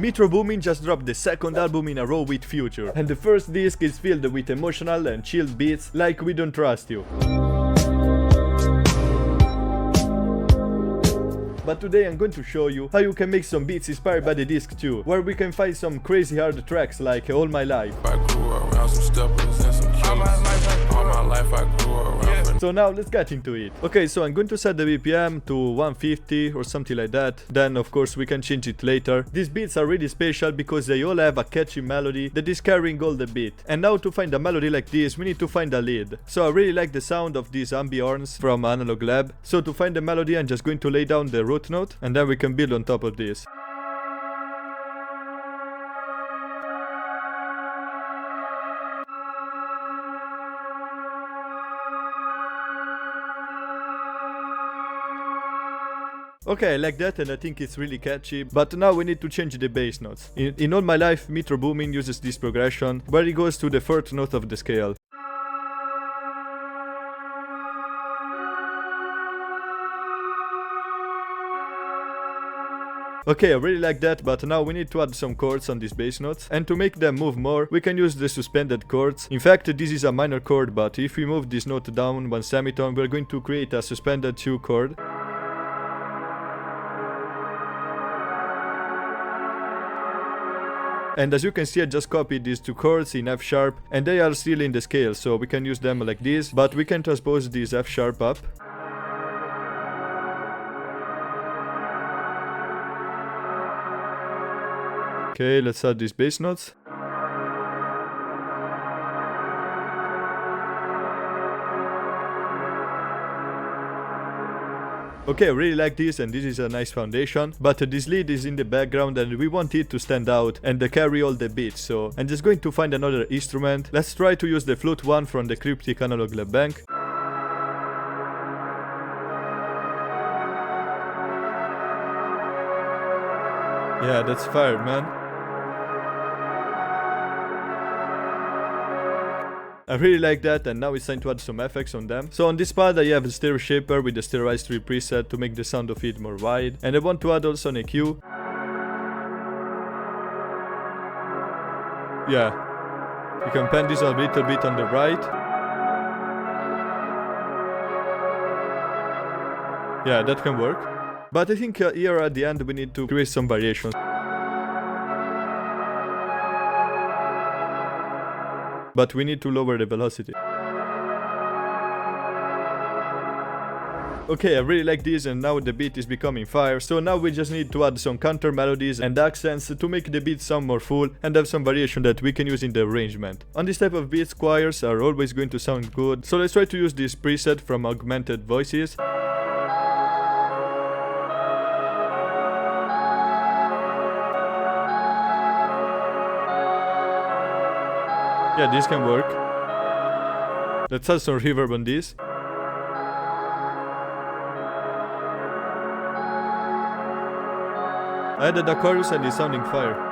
Metro Boomin just dropped the second album in a row with Future, and the first disc is filled with emotional and chilled beats like We Don't Trust You. But today I'm going to show you how you can make some beats inspired by the disc too, where we can find some crazy hard tracks like All My Life. I grew around some steppers and some killers. All my life I grew around. So now let's get into it. Okay, so I'm going to set the BPM to 150 or something like that. Then of course we can change it later. These beats are really special because they all have a catchy melody that is carrying all the beat. And now to find a melody like this, we need to find a lead. So I really like the sound of these ambi horns from Analog Lab. So to find the melody, I'm just going to lay down the root note and then we can build on top of this. Okay, I like that and I think it's really catchy, but now we need to change the bass notes. In All My Life, Metro Boomin uses this progression, where he goes to the fourth note of the scale. Okay, I really like that, but now we need to add some chords on these bass notes, and to make them move more, we can use the suspended chords. In fact, this is a minor chord, but if we move this note down one semitone, we're going to create a suspended 2 chord. And as you can see, I just copied these 2 chords in F sharp, and they are still in the scale, so we can use them like this, but we can transpose this F sharp up. Okay, let's add these bass notes. Okay, I really like this and this is a nice foundation, but this lead is in the background and we want it to stand out and carry all the beats, so I'm just going to find another instrument. Let's try to use the flute one from the Cryptic Analog Lab Bank. Yeah, that's fire, man. I really like that, and now it's time to add some effects on them. So on this pad I have a stereo shaper with the stereoized 3 preset to make the sound of it more wide, and I want to add also an EQ. Yeah, you can pan this a little bit on the right. Yeah, that can work. But I think here at the end we need to create some variations. But we need to lower the velocity. Okay, I really like this and now the beat is becoming fire, so now we just need to add some counter melodies and accents to make the beat sound more full and have some variation that we can use in the arrangement. On this type of beats, choirs are always going to sound good, so let's try to use this preset from Augmented Voices. Yeah, this can work. Let's add some reverb on this. I added a chorus and it's sounding fire.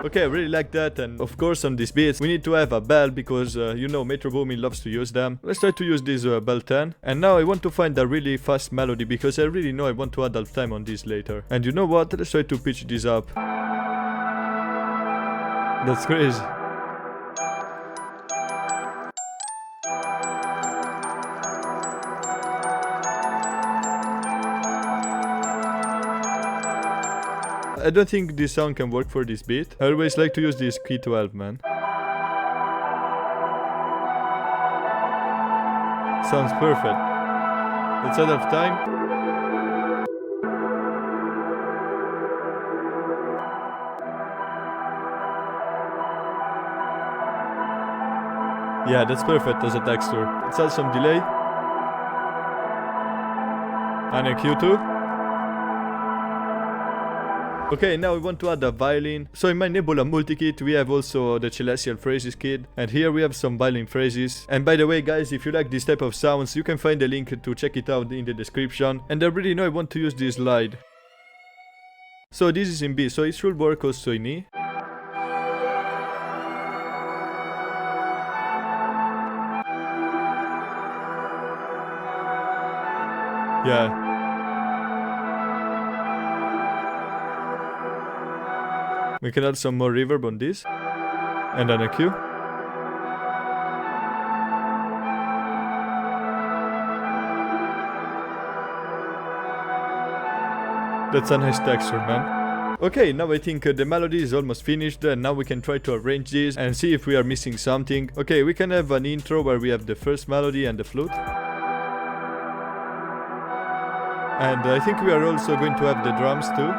Okay, I really like that, and of course on these beats we need to have a bell because you know Metro Boomin loves to use them. Let's try to use this bell 10. And now I want to find a really fast melody because I really know I want to add half time on this later. And you know what? Let's try to pitch this up. That's crazy. I don't think this sound can work for this beat. I always like to use this key 12, man. Sounds perfect. Let's add half time. Yeah, that's perfect as a texture. Let's add some delay. And a Q2. Okay, now we want to add a violin. So in my Nebula Multi Kit we have also the Celestial Phrases kit, and here we have some violin phrases. And by the way guys, if you like this type of sounds, you can find the link to check it out in the description. And I really know I want to use this slide. So this is in B, so it should work also in E. Yeah. We can add some more reverb on this. And then a Q. That's a nice texture, man. Okay, now I think the melody is almost finished, and now we can try to arrange this and see if we are missing something. Okay, we can have an intro where we have the first melody and the flute. And I think we are also going to have the drums too.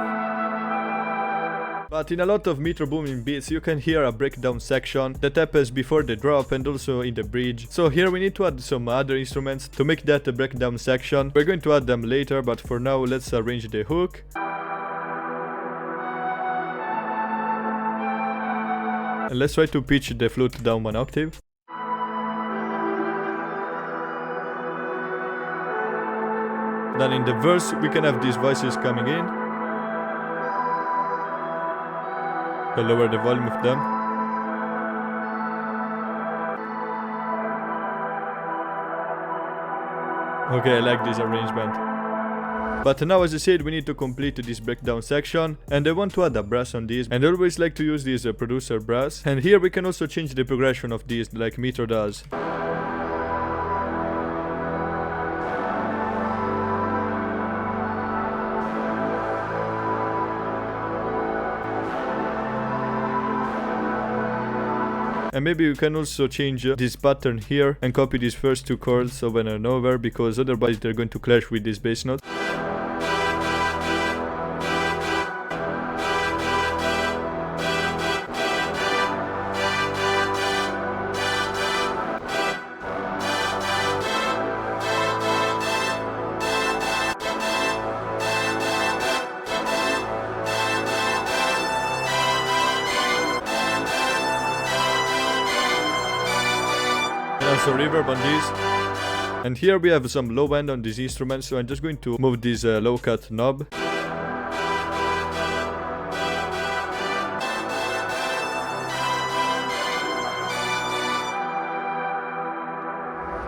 But in a lot of Metro Boomin beats you can hear a breakdown section that happens before the drop and also in the bridge. So here we need to add some other instruments to make that a breakdown section. We're going to add them later, but for now let's arrange the hook. And let's try to pitch the flute down 1 octave. Then in the verse we can have these voices coming in. I'll lower the volume of them. Okay, I like this arrangement. But now, as I said, we need to complete this breakdown section, and I want to add a brass on this, and I always like to use this producer brass. And here we can also change the progression of this like Metro does. And maybe you can also change this pattern here and copy these first 2 chords over and over, because otherwise they're going to clash with this bass note. Also reverb on this. And here we have some low end on this instrument, so I'm just going to move this low cut knob.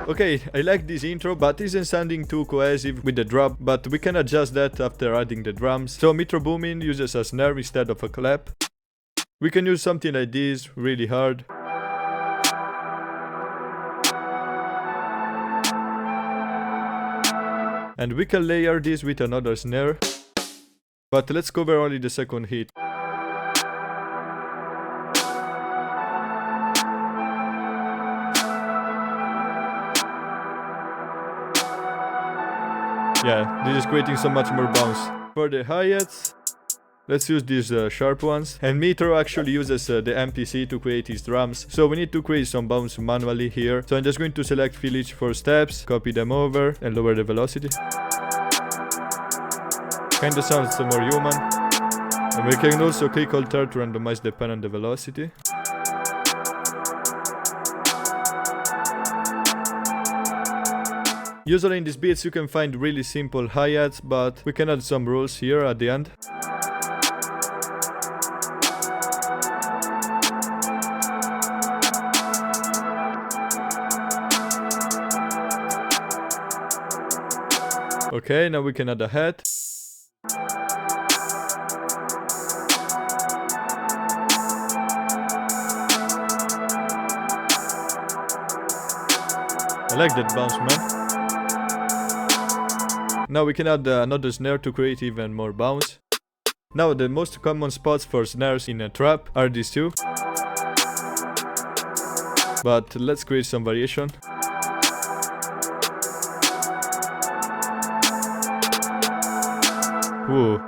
Okay, I like this intro, but it isn't sounding too cohesive with the drop, but we can adjust that after adding the drums. So Metro Boomin uses a snare instead of a clap. We can use something like this, really hard. And we can layer this with another snare. But let's cover only the second hit. Yeah, this is creating so much more bounce. For the hi-hats, let's use these sharp ones. And Metro actually uses the MPC to create his drums, so we need to create some bounce manually here. So I'm just going to select fill each 4 steps, copy them over, and lower the velocity. Kinda sounds more human. And we can also click Alt-R to randomize the pen and the velocity. Usually in these beats you can find really simple hi-hats, but we can add some rules here at the end. Okay, now we can add a hat. I like that bounce, man. Now we can add another snare to create even more bounce. Now the most common spots for snares in a trap are these 2. But let's create some variation. Whoa.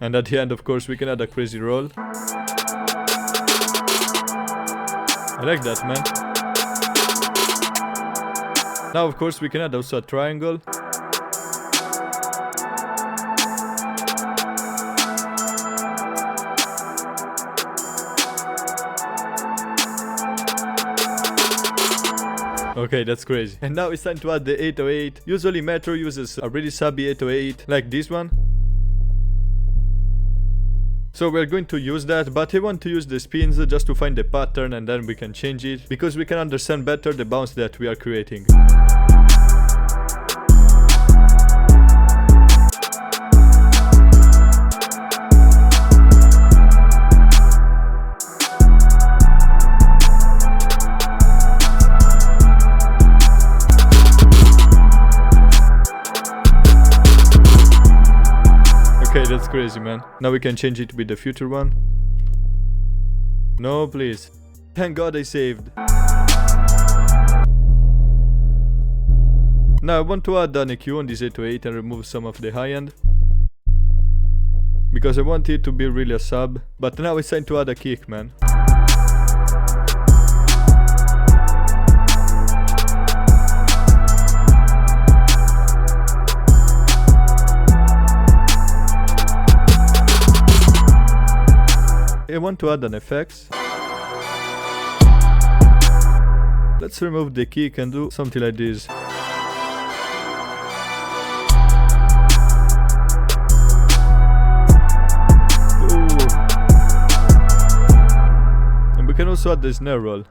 And at the end, of course, we can add a crazy roll. I like that, man. Now, of course, we can add also a triangle. Okay, that's crazy. And now it's time to add the 808. Usually Metro uses a really subby 808, like this one. So we're going to use that, but I want to use the spins just to find the pattern and then we can change it, because we can understand better the bounce that we are creating. Okay, that's crazy, man. Now we can change it with the future one. No, please. Thank God I saved. Now I want to add an EQ on this 808 and remove some of the high end, because I want it to be really a sub. But now it's time to add a kick, man. I want to add an effects. Let's remove the kick and do something like this. Ooh. And we can also add the snare roll.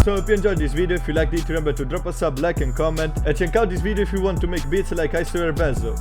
So I hope you enjoyed this video. If you liked it, remember to drop a sub, like and comment, and check out this video if you want to make beats like I Swear Benzo.